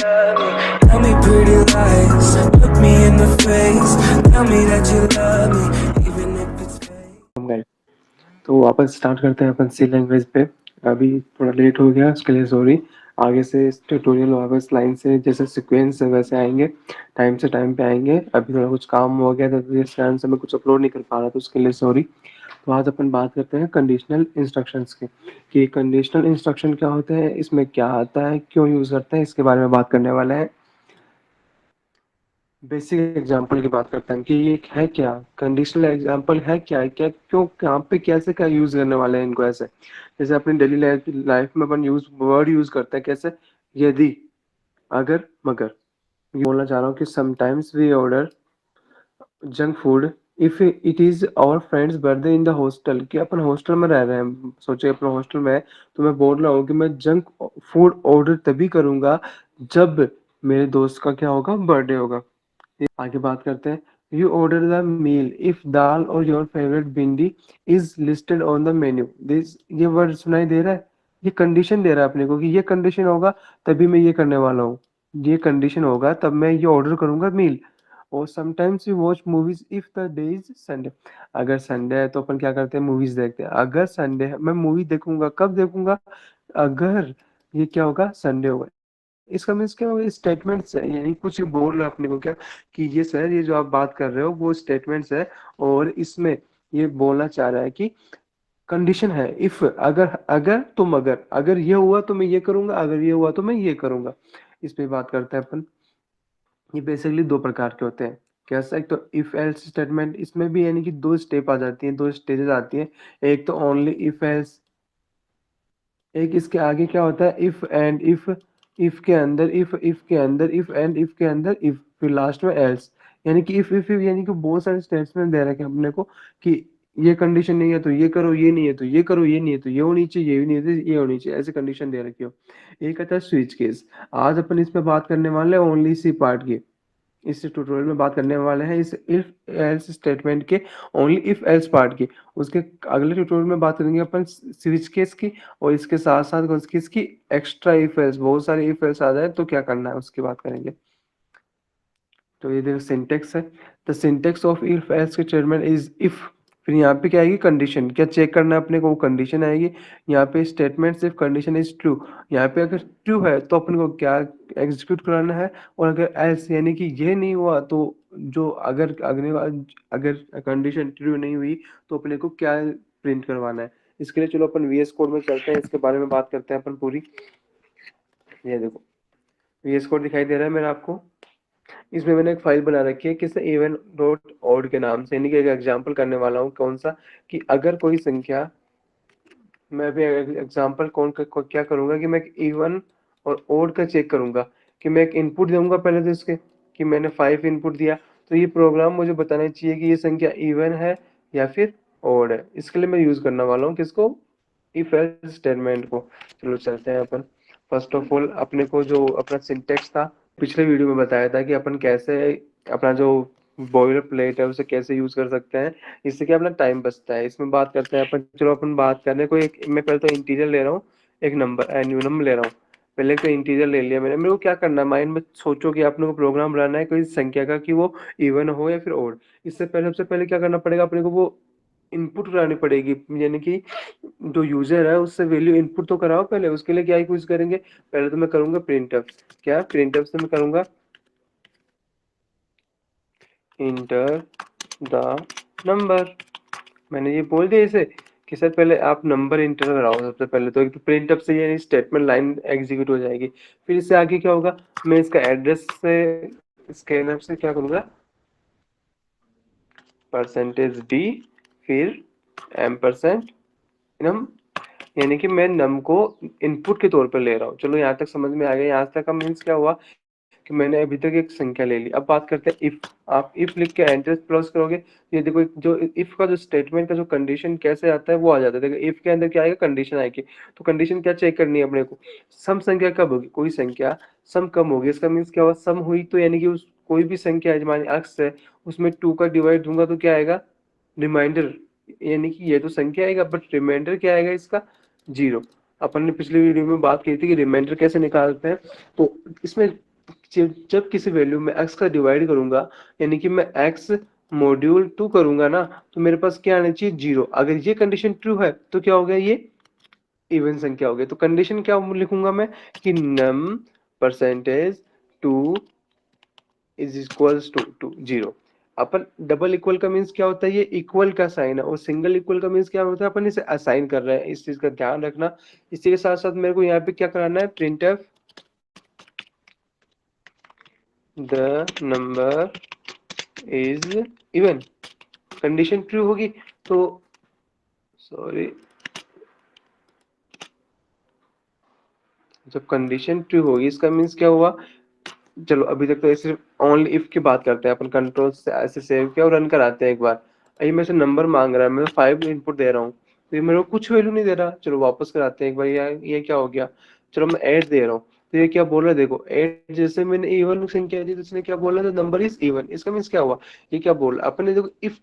love me. Tell me pretty lies, look me in the face. Tell me that you love me, even if it's fake. तो वापस start करते हैं अपन सी language पे। अभी थोड़ा late हो गया, उसके लिए सॉरी। आगे से ट्यूटोरियल वापस लाइन से जैसे सीक्वेंस है वैसे आएंगे, टाइम से टाइम पे आएंगे। अभी थोड़ा कुछ काम हो गया था तो इस कारण से मैं कुछ अपलोड नहीं कर पा रहा, तो उसके लिए सॉरी। तो आज अपन बात करते हैं कंडीशनल इंस्ट्रक्शंस की, कि कंडीशनल इंस्ट्रक्शन क्या होते हैं, इसमें क्या आता है, क्यों यूज़ करते हैं, इसके बारे में बात करने वाले हैं। बेसिक एग्जांपल की बात करते हैं कि ये है क्या, कंडीशनल एग्जांपल है क्या, क्या क्यों, कहाँ पे, कैसे क्या यूज करने वाले हैं इनको। ऐसे जैसे अपनी डेली लाइफ में अपन वर्ड यूज करते हैं कैसे, यदि, अगर, मगर। ये बोलना चाह रहा हूँ कि sometimes we order junk food if it is our friends birthday in the hostel. कि अपन हॉस्टल में रह रहे हैं, सोचिए अपना हॉस्टल में है, तो मैं बोल रहा हूँ कि मैं जंक फूड ऑर्डर तभी करूंगा जब मेरे दोस्त का क्या होगा, बर्थडे होगा। आगे बात करते हैं। You order the meal if dal और your favourite bhindi is listed on the menu. This, ये वर्ड सुनाई दे रहा है, ये कंडीशन दे रहा है अपने को कि ये कंडीशन होगा तभी मैं ये करने वाला हूँ, ये कंडीशन होगा तब मैं ये ऑर्डर करूंगा मील। और sometimes you watch movies if the day is Sunday. अगर संडे है तो अपन क्या करते हैं, मूवीज देखते हैं। अगर संडे है मैं मूवी देखूंगा, कब देखूंगा, अगर ये क्या होगा, संडे होगा। इसका मीन्स क्या होगा, स्टेटमेंट्स है, यानी कुछ बोल रहा है अपने को क्या, कि ये सर ये जो आप बात कर रहे हो वो स्टेटमेंट्स है, और इसमें ये बोलना चाह रहा है कि कंडीशन है। इफ, अगर, अगर तुम, अगर ये हुआ तो मैं ये करूंगा, अगर ये हुआ तो मैं ये करूंगा। इस पे बात करते हैं अपन। ये बेसिकली दो प्रकार के होते हैं। कैसा, एक तो इफ एल्स स्टेटमेंट, इसमें भी यानी कि दो स्टेप आ जाती है, दो स्टेजेस आती है। एक तो ओनली इफ एल्स, एक इसके आगे क्या होता है, इफ एंड इफ के अंदर इफ के अंदर इफ एंड इफ के अंदर इफ, फिर लास्ट में एल्स। यानी कि इफ यानी कि बहुत सारे स्टेटमेंट दे रखे हैं अपने को कि ये कंडीशन नहीं है तो ये करो, ये नहीं है तो ये करो, ये नहीं है तो ये होनी चाहिए, ये भी नहीं है तो ये होनी चाहिए, ऐसे कंडीशन दे रखी हो। एक आता है स्विच केस। आज अपन इस पे बात करने वाले हैं ओनली सी पार्ट की। इस ट्यूटोरियल में बात करने वाले हैं इस इफ एल्स स्टेटमेंट के, ओनली इफ एल्स पार्ट की। उसके अगले ट्यूटोरियल में बात करेंगे अपन स्विच केस की, और इसके साथ साथ किसकी, एक्स्ट्रा इफ एल्स, बहुत सारे इफ एल्स आ जाए तो क्या करना है उसकी बात करेंगे। तो ये देखो सिंटेक्स है। The syntax of if else statement is if, फिर यहाँ पे क्या आएगी, कंडीशन, क्या चेक करना है अपने को, वो कंडीशन आएगी। यहाँ पे statement if condition is true, यहाँ पे अगर ट्रू है तो अपन को क्या एग्जीक्यूट कराना है, और अगर एल्स यानी कि ये नहीं हुआ तो जो अगर कंडीशन ट्रू नहीं हुई तो अपने को क्या प्रिंट करवाना है। इसके लिए चलो अपन वीएस कोड में चलते हैं, इसके बारे में बात करते हैं अपन पूरी। ये देखो वीएस कोड दिखाई दे रहा है मेरा आपको। इसमें मैंने एक फाइल बना रखी है किससे, इवन डॉट ऑड के नाम से, यानी कि एक एग्जांपल करने वाला हूँ। कौन सा, कि अगर कोई संख्या, मैं भी एग्जांपल क्या करूंगा कि मैं इवन और ओड का चेक करूंगा। कि मैं एक इनपुट दूंगा पहले तो इसके, कि मैंने 5 इनपुट दिया, तो ये प्रोग्राम मुझे बताना चाहिए कि ये संख्या इवन है या फिर ओड है। इसके लिए मैं यूज करने वाला हूँ किसको, इफ एल्स स्टेटमेंट को। चलो चलते हैं अपन। फर्स्ट ऑफ ऑल अपने को जो अपना सिंटेक्स था, पिछले वीडियो में बताया था कि अपन कैसे अपना जो बॉयलर प्लेट है उसे कैसे यूज कर सकते हैं, इससे क्या अपना टाइम बचता है। इसमें बात करते हैं अपन। चलो अपन बात करने को, एक मैं पहले तो इंटीजर ले रहा हूँ, एक नंबर न्यूनम ले रहा हूँ। पहले तो इंटीजर ले लिया मैंने। मेरे को क्या करना है, माइंड में सोचो कि आपने को प्रोग्राम बनाना है कोई संख्या का, कि वो इवन हो या फिर ओड। इससे पहले, सबसे पहले क्या करना पड़ेगा अपने को, वो इनपुट करानी पड़ेगी, यानी कि जो यूजर है उससे वैल्यू इनपुट तो कराओ पहले। उसके लिए क्या यूज करेंगे, पहले तो मैं करूंगा प्रिंटफ। क्या प्रिंटफ से मैं करूंगा, इंटर द नंबर। मैंने ये बोल दिया इसे कि सर पहले आप नंबर इंटर कराओ सबसे पहले। तो एक तो प्रिंटफ से ये स्टेटमेंट लाइन एग्जीक्यूट हो जाएगी। फिर इससे आगे क्या होगा, मैं इसका एड्रेस से, स्कैनर से क्या करूंगा, परसेंटेज डी, फिर एम%, नम, यानी कि मैं नम को इनपुट के तौर पर ले रहा हूँ। चलो यहाँ तक समझ में आ गया। यहाँ तक का मीन्स क्या हुआ कि मैंने अभी तक एक संख्या ले ली। अब बात करते हैं इफ। आप इफ लिख के एंटर प्रेस करोगे, ये देखो जो इफ का जो स्टेटमेंट का जो कंडीशन कैसे आता है वो आ जाता है। देखो इफ के अंदर क्या आएगा, कंडीशन आएगी। तो कंडीशन क्या चेक करनी है अपने को, सम संख्या कब होगी, कोई संख्या सम कम होगी। इसका मीन्स क्या हुआ, सम हुई तो यानी कि उस कोई भी संख्या हमारी अक्स है उसमें 2 का डिवाइड दूंगा तो क्या आएगा, रिमाइंडर। यानी कि ये तो संख्या आएगा बट रिमाइंडर क्या आएगा इसका, 0। अपन ने पिछली वीडियो में बात की थी कि रिमाइंडर कैसे निकालते हैं। तो इसमें जब किसी वैल्यू में x का डिवाइड करूंगा, यानी कि मैं x मॉड्यूल 2 करूंगा ना, तो मेरे पास क्या आना चाहिए 0। अगर ये कंडीशन ट्रू है तो क्या हो गया, ये इवन संख्या हो गई। तो कंडीशन क्या लिखूंगा मैं कि num percentage 2 is equals to 0। अपन डबल इक्वल का मीन्स क्या होता है, ये इक्वल का साइन है, और सिंगल इक्वल का मीन्स क्या होता है, अपन इसे असाइन कर रहे हैं। इस चीज का ध्यान रखना। इसी के साथ साथ मेरे को यहाँ पे क्या कराना है, printf the number is even. Condition true होगी तो, सॉरी, जब कंडीशन ट्रू होगी इसका मीन्स क्या हुआ। चलो अभी तक तो ऐसे ओनली इफ की बात करते हैं अपन, कंट्रोल से ऐसे सेव किया और रन कराते हैं एक बार। अभी मेरे से नंबर मांग रहा है, मैं 5 इनपुट दे रहा हूँ, तो ये मेरे को कुछ वैल्यू नहीं दे रहा। चलो वापस कराते हैं एक बार, ये क्या हो गया। चलो मैं 8 दे रहा हूँ, तो ये क्या बोल रहा है, देखो 8 जैसे मैंने इवन संख्या दी तो इसने क्या बोला था, नंबर इज इवन। इसका मीन्स क्या हुआ, ये क्या बोल रहा अपने, देखो इफ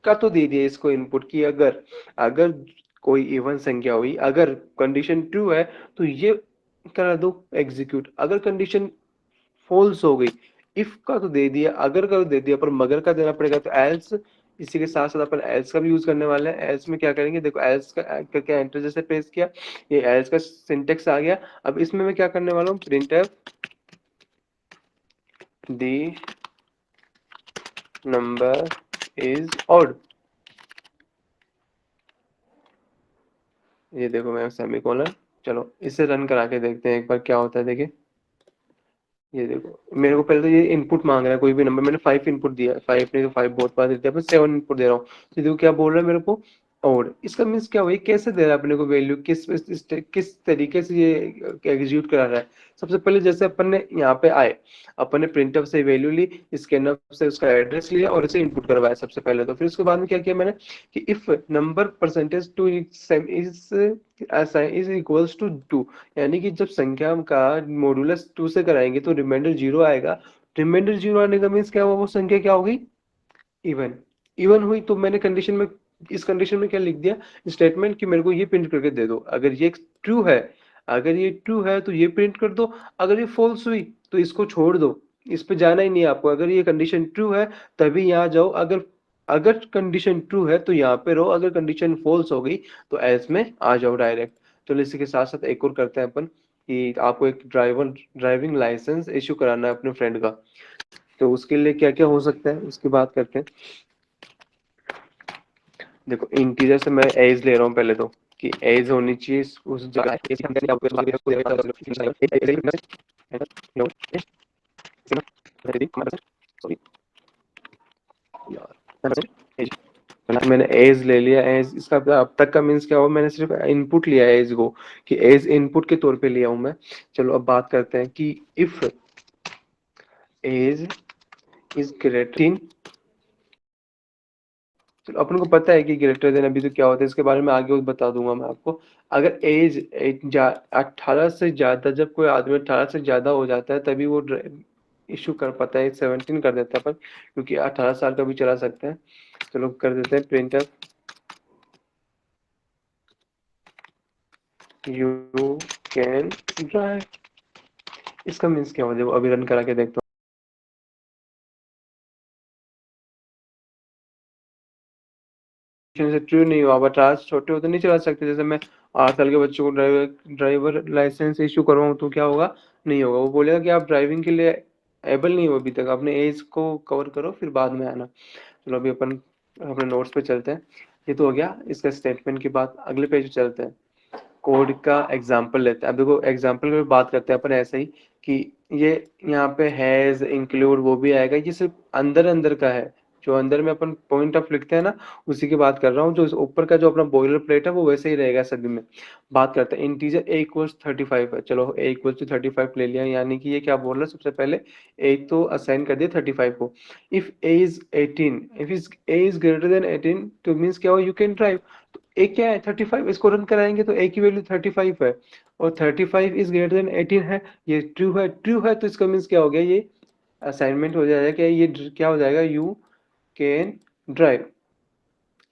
का तो दे दिया इसको इनपुट की, अगर अगर कोई इवन संख्या हुई, अगर कंडीशन ट्रू है तो ये करा दो एग्जीक्यूट। अगर कंडीशन फॉल्स हो गई, इफ का तो दे दिया, अगर का तो दे दिया, पर मगर का देना पड़ेगा, तो एल्स। इसी के साथ साथ अपन एल्स का भी यूज करने वाले हैं। एल्स में क्या करेंगे, देखो एल्स का करके एंटर जैसे प्रेस किया, ये एल्स का सिंटेक्स आ गया। अब इसमें मैं क्या करने वाला हूँ, printf the number is odd. ये देखो मैं सेमीकोलन। चलो इसे रन करा के देखते हैं एक बार क्या होता है, देखिए। ये देखो मेरे को पहले तो ये इनपुट मांग रहा है कोई भी नंबर, मैंने 5 इनपुट दिया है, 5 नहीं तो 5 बहुत बार देते हैं, 7 इनपुट दे रहा हूँ। तो देखो क्या बोल रहा है मेरे को, और इसका मीन्स क्या हुआ, ये कैसे दे रहा है अपने को वैल्यू, किस तरीके से ये एग्जीक्यूट करा रहा है। सबसे पहले जैसे अपन ने यहाँ पे आए, अपन ने प्रिंटफ से वैल्यू ली, स्कैनर से उसका एड्रेस लिया और इसे इनपुट करवाया सबसे पहले। तो फिर उसके बाद में क्या किया मैंने कि if number percentage two is equals to 2, यानी कि जब संख्या का मॉडुलस 2 से कराएंगे तो रिमाइंडर 0 आएगा। रिमाइंडर 0 आने का मीन्स क्या हुआ, वो संख्या क्या हो गई, इवन। इवन हुई तो मैंने कंडीशन में, इस कंडीशन में क्या लिख दिया स्टेटमेंट, कि मेरे को ये प्रिंट करके दे दो। अगर ये ट्रू है, अगर ये ट्रू है तो ये प्रिंट कर दो, अगर ये फॉल्स हुई तो इसको छोड़ दो, इस पे जाना ही नहीं है आपको। अगर ये कंडीशन ट्रू है तभी यहाँ जाओ, अगर अगर कंडीशन ट्रू है तो यहाँ पे रहो, अगर कंडीशन फॉल्स हो गई तो एल्स में आ जाओ डायरेक्ट। चलो इसी के साथ साथ एक और करते हैं अपन, कि आपको एक ड्राइविंग लाइसेंस इशू कराना है अपने फ्रेंड का। तो उसके लिए क्या क्या हो सकता है उसकी बात करते हैं। देखो इंटीजर से मैं एज ले रहा हूँ पहले तो, कि एज होनी चाहिए उस जगह। मैंने एज ले लिया। एज इसका अब तक का मीन्स क्या हुआ, मैंने सिर्फ इनपुट लिया है एज को, कि एज इनपुट के तौर पे लिया हूं मैं। चलो अब बात करते हैं कि इफ एज इज ग्रेटर, चलो अपन को पता है कि ग्रेटर देन अभी तो क्या होता है, इसके बारे में आगे बता दूंगा मैं आपको। अगर एज 18 से ज्यादा, जब कोई आदमी 18 से ज्यादा हो जाता है तभी वो इशू कर पाता है, 17 कर देता है पर, क्योंकि 18 साल का भी चला सकता है। चलो कर देते हैं प्रिंटर यू कैन ड्राइव। इसका मीन्स क्या हो जाए, अभी रन करा के देखता हूँ। से ट्रू नहीं हुआ, बट आज छोटे हो तो नहीं चला सकते। जैसे मैं 8 साल के बच्चों को ड्राइवर लाइसेंस इशू करवाऊँ तो क्या होगा, नहीं होगा। वो बोलेगा कि आप ड्राइविंग के लिए एबल नहीं हो अभी तक, अपने एज को कवर करो फिर बाद में आना। चलो अभी अपन अपने नोट्स पे चलते हैं। ये तो हो गया इसका स्टेटमेंट की बात। अगले पेज पे चलते हैं, कोड का एग्जाम्पल लेते हैं। अब देखो एग्जाम्पल की बात करते हैं अपन ऐसे ही, कि ये यहाँ पे हैज इंक्लूड वो भी आएगा, ये सिर्फ अंदर अंदर का है। जो अंदर में अपन पॉइंट ऑफ लिखते हैं ना, उसी की बात कर रहा हूँ। जो ऊपर का जो अपना बॉयलर प्लेट है वो वैसे ही रहेगा सभी में। बात करते हैं इंटीजर ए इक्वल्स 35 है। चलो ए इक्वल्स टू 35 ले लिया, यानी कि ये क्या बोल रहा है, सबसे पहले ए तो असाइन कर दिया 35 को। If A is 18, if is a is greater then 18 तो मीन्स क्या हो, यू कैन ड्राइव। तो ए क्या है 35, इसको रन कराएंगे तो ए की वैल्यू 35 है, और 35 इज ग्रेटर देन 18 है। ये ट्रू है, ट्रू है तो इसका मीन्स क्या हो गया, ये असाइनमेंट हो जाएगा। क्या ये क्या हो जाएगा, यू कैन ड्राइव।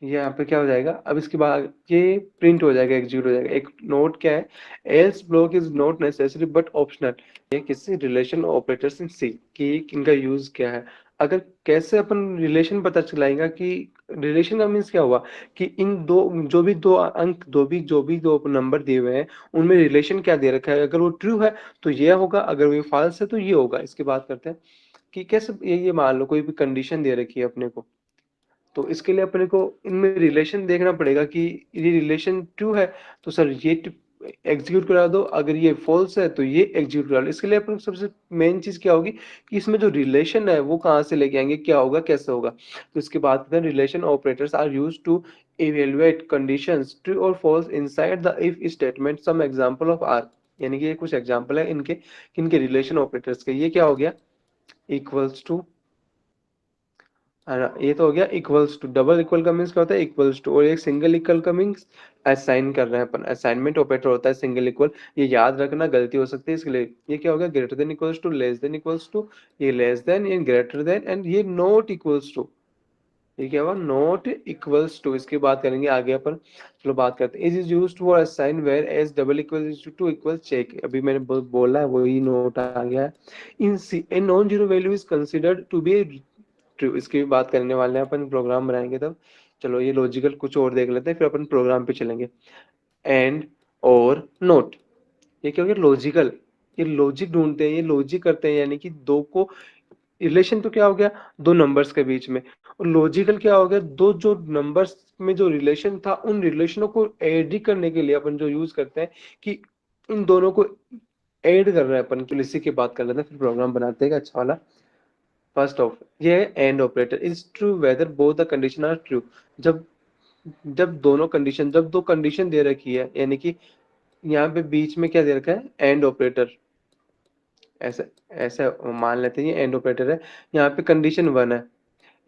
ये यहाँ पे क्या हो जाएगा, अब इसके बाद ये प्रिंट हो जाएगा, एग्जीक्यूट हो जाएगा। एक नोट क्या है, else block is not necessary but optional. ये किसी रिलेशन ऑपरेटर्स इन सी कि इनका यूज क्या है। अगर कैसे अपन रिलेशन पता चलाएगा कि रिलेशन का मीन्स क्या हुआ कि इन दो जो भी दो अंक जो भी दो नंबर दिए हुए हैं उनमें रिलेशन क्या दे रखा है। अगर वो ट्रू है तो ये होगा, अगर वो फॉल्स है तो ये होगा। इसकी बात करते हैं कि कैसे, ये मान लो कोई भी कंडीशन दे रखी है अपने को, तो इसके लिए अपने को इनमें रिलेशन देखना पड़ेगा कि ये रिलेशन ट्रू है तो सर ये एग्जीक्यूट करा दो, अगर ये फॉल्स है तो ये एग्जीक्यूट करा दो। इसके लिए अपन को सबसे मेन चीज क्या होगी कि इसमें जो रिलेशन है वो कहाँ से लेके आएंगे, क्या होगा, कैसे होगा। तो इसके बाद में relation operators are used to evaluate conditions true और false inside the if statement. Some example of are, यानी कि ये कुछ एग्जांपल है इनके रिलेशन ऑपरेटर्स के। ये क्या हो गया, इक्वल्स टू, है ना, ये तो हो गया इक्वल्स टू। डबल इक्वल का मीन्स क्या होता है, इक्वल्स टू। और एक सिंगल इक्वल का मीन्स असाइन कर रहे हैं अपन, असाइनमेंट ऑपरेटर होता है सिंगल इक्वल। ये याद रखना, गलती हो सकती है इसके लिए। ये क्या होगा, greater than equals to, less than equals to, ये लेस देन, ये ग्रेटर देन, एंड ये नॉट इक्वल्स टू। ये क्या हुआ, नॉट इक्वल्स टू। इसकी बात करेंगे आगे अपन। चलो बात करते हैं। Is used for assign whereas double equal to equal check. अभी मैंने बोला है वही नोट आ गया है। In C a non zero value is considered to be true. इसकी भी बात करने वाले हैं अपन, प्रोग्राम बनाएंगे तब। चलो ये लॉजिकल कुछ और देख लेते हैं, फिर अपन प्रोग्राम पे चलेंगे। एंड और नोट, ये क्या हो गया, लॉजिकल। ये लॉजिक ढूंढते हैं, ये लॉजिक करते हैं, यानी कि दो को रिलेशन तो क्या हो गया, दो नंबर्स के बीच में। और लॉजिकल क्या हो गया, दो जो नंबर्स में जो रिलेशन था उन रिलेशनों को ऐड करने के लिए अपन जो यूज करते हैं कि इन दोनों को ऐड कर रहे हैं अपन। तो इसी की बात कर लेते हैं, फिर प्रोग्राम बनाते हैं अच्छा वाला। फर्स्ट ऑफ ये and operator is true whether both the condition are true. जब जब दोनों कंडीशन, जब दो कंडीशन दे रखी है, यानी कि यहाँ पे बीच में क्या दे रखा है, एंड ऑपरेटर। ऐसा ऐसा मान लेते हैं ये एंड ऑपरेटर है। यहाँ पे कंडीशन 1 है,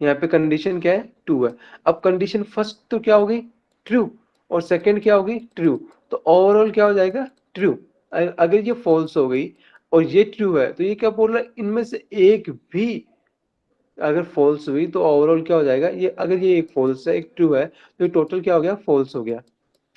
यहाँ पे कंडीशन क्या है, 2 है। अब कंडीशन फर्स्ट तो क्या हो गई, ट्रू, और सेकंड क्या हो गई, ट्रू। तो ओवरऑल क्या हो जाएगा, ट्रू। अगर ये फॉल्स हो गई और ये ट्रू है तो ये क्या बोल रहा है, इनमें से एक भी अगर फॉल्स हुई तो ओवरऑल क्या हो जाएगा, ये अगर ये एक फॉल्स है एक ट्रू है तो टोटल क्या हो गया, फॉल्स हो गया।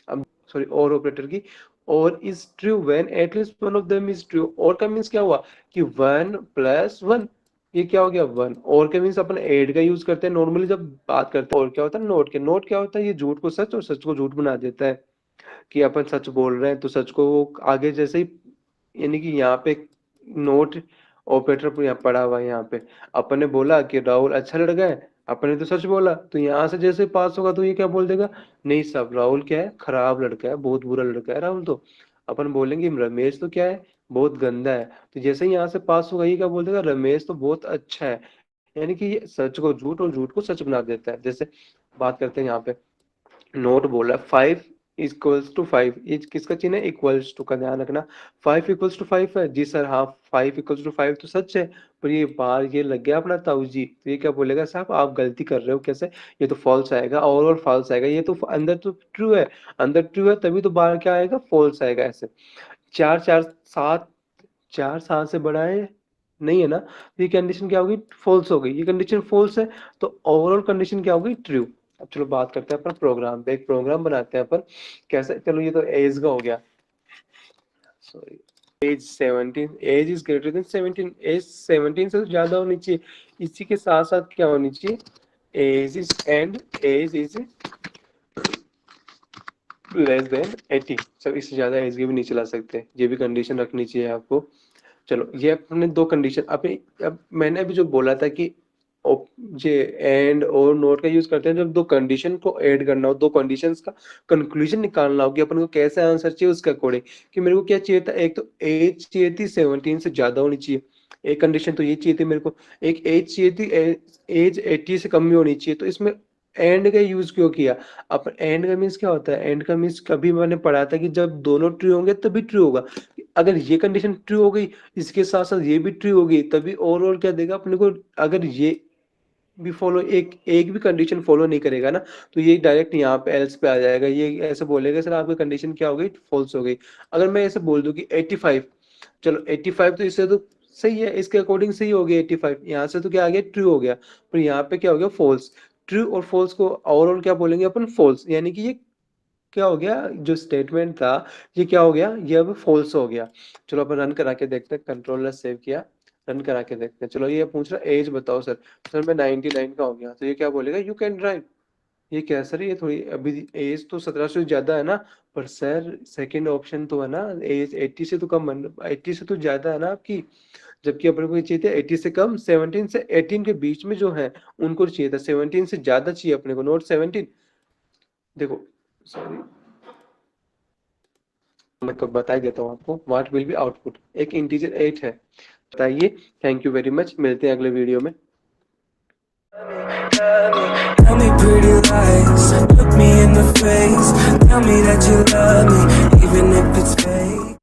अब सॉरी, और ऑपरेटर की, और is true when at least one of them is true. और का मींस क्या हुआ कि 1 + 1, ये क्या हो गया 1। और का मींस अपन ऐड का यूज करते हैं नॉर्मली जब बात करते हैं। और क्या होता है, नोट के, नोट क्या होता है, ये झूठ को सच और सच को झूठ बना देता है। कि अपन सच बोल रहे हैं तो सच को वो आगे जैसे ही, यानी कि यहाँ पे नोट ऑपरेटर पर यहाँ पड़ा हुआ है। यहाँ पे अपन ने बोला कि राहुल अच्छा लड़का है, अपन ने तो सच बोला, तो यहाँ से जैसे पास होगा तो ये क्या बोल देगा, नहीं साहब राहुल क्या है, खराब लड़का है, बहुत बुरा लड़का है राहुल। तो अपन बोलेंगे रमेश तो क्या है, बहुत गंदा है। तो जैसे ही यहाँ से पास होगा ये क्या बोल देगा, रमेश तो बहुत अच्छा है। यानी कि ये सच को झूठ और झूठ को सच बना देता है। जैसे बात करते हैं यहाँ पे, नोट बोला 5 इक्वल्स टू 5, ये किसका चिन्ह है, इक्वल्स टू का, ध्यान रखना। 5 इक्वल्स टू 5 है जी सर, हाँ 5 इक्वल्स टू 5 तो सच है। पर ये बार ये लग गया अपना ताऊ जी, तो ये क्या बोलेगा, साहब आप गलती कर रहे हो, कैसे, ये तो फॉल्स आएगा, और फॉल्स आएगा। ये तो अंदर तो ट्रू है, अंदर ट्रू है तभी तो बाहर क्या आएगा, फॉल्स आएगा। ऐसे 4 4 7, 4 7 से बड़ा है नहीं है ना, तो ये कंडीशन क्या होगी, फॉल्स हो गई। ये कंडीशन फॉल्स है तो ओवरऑल कंडीशन क्या होगी, ट्रू। अब चलो बात करते हैं अपन प्रोग्राम पे, एक प्रोग्राम बनाते हैं अपन कैसे। चलो ये तो एज का हो गया, sorry, age 17, age is greater than 17, age 17 से ज्यादा होनी चाहिए। इसी के साथ साथ क्या होनी चाहिए, एज इज लेस देन 18। सब इससे ज्यादा एज के भी नहीं चला सकते, ये भी कंडीशन रखनी चाहिए आपको। चलो ये अपने दो कंडीशन, अब मैंने अभी जो बोला था कि जे एंड और नोट का यूज करते हैं जब दो कंडीशन को ऐड करना हो, दो कंडीशंस का कंक्लूजन निकालना हो कि अपन को कैसा आंसर चाहिए उसके अकॉर्डिंग। कि मेरे को क्या चाहिए था, एक तो एज चाहिए थी 17 से ज्यादा होनी चाहिए, एक कंडीशन तो ये चाहिए थी मेरे को। एक एज चाहिए थी, एज 80 से कम भी होनी चाहिए। तो इसमें एंड का यूज क्यों किया। अब एंड का मीन्स क्या होता है, एंड का मीन्स कभी मैंने पढ़ा था कि जब दोनों ट्रू होंगे तभी ट्रू होगा। अगर ये कंडीशन ट्रू हो गई, इसके साथ साथ ये भी ट्रू होगी, तभी और क्या देगा अपने को। अगर ये भी फॉलो, एक एक भी कंडीशन फॉलो नहीं करेगा ना, तो ये डायरेक्ट यहाँ पे एल्स पे आ जाएगा। ये ऐसे बोलेगा सर आपकी कंडीशन क्या हो गई, फॉल्स हो गई। अगर मैं ऐसे बोल दूं कि 85, चलो 85 तो इससे तो सही है, इसके अकॉर्डिंग सही हो गया 85, यहाँ से तो क्या आ गया, ट्रू हो गया। पर यहाँ पे क्या हो गया, फॉल्स। ट्रू और फॉल्स को ओवरऑल क्या बोलेंगे अपन, फॉल्स, यानी कि ये क्या हो गया, जो स्टेटमेंट था ये क्या हो गया, ये अब फॉल्स हो गया। चलो अपन रन करा के देखते हैं, कंट्रोल ने सेव किया, रन करा के देखते हैं। चलो ये पूछ रहा एज बताओ सर, सर मैं 99 का हो गया, तो ये क्या बोलेगा, यू कैन ड्राइव। ये क्या सर, ये थोड़ी अभी एज तो 17 से ज्यादा है ना, पर सर सेकंड ऑप्शन तो है ना, एज 80 से तो कम, 80 से तो ज्यादा है ना आपकी, जबकि अपने को ये चाहिए था 80 से कम, 17 से 18 के बीच में जो है उनको चाहिए था, 17 से ज्यादा चाहिए अपने को, नॉट 17। देखो सॉरी, मैं तो बता ही देता हूँ आपको, व्हाट विल बी आउटपुट, एक इंटीजर 8 है। बताइए, थैंक यू वेरी मच, मिलते हैं अगले वीडियो में। Tell me pretty lies, look me in the face. Tell me that you love me, even if it's fake.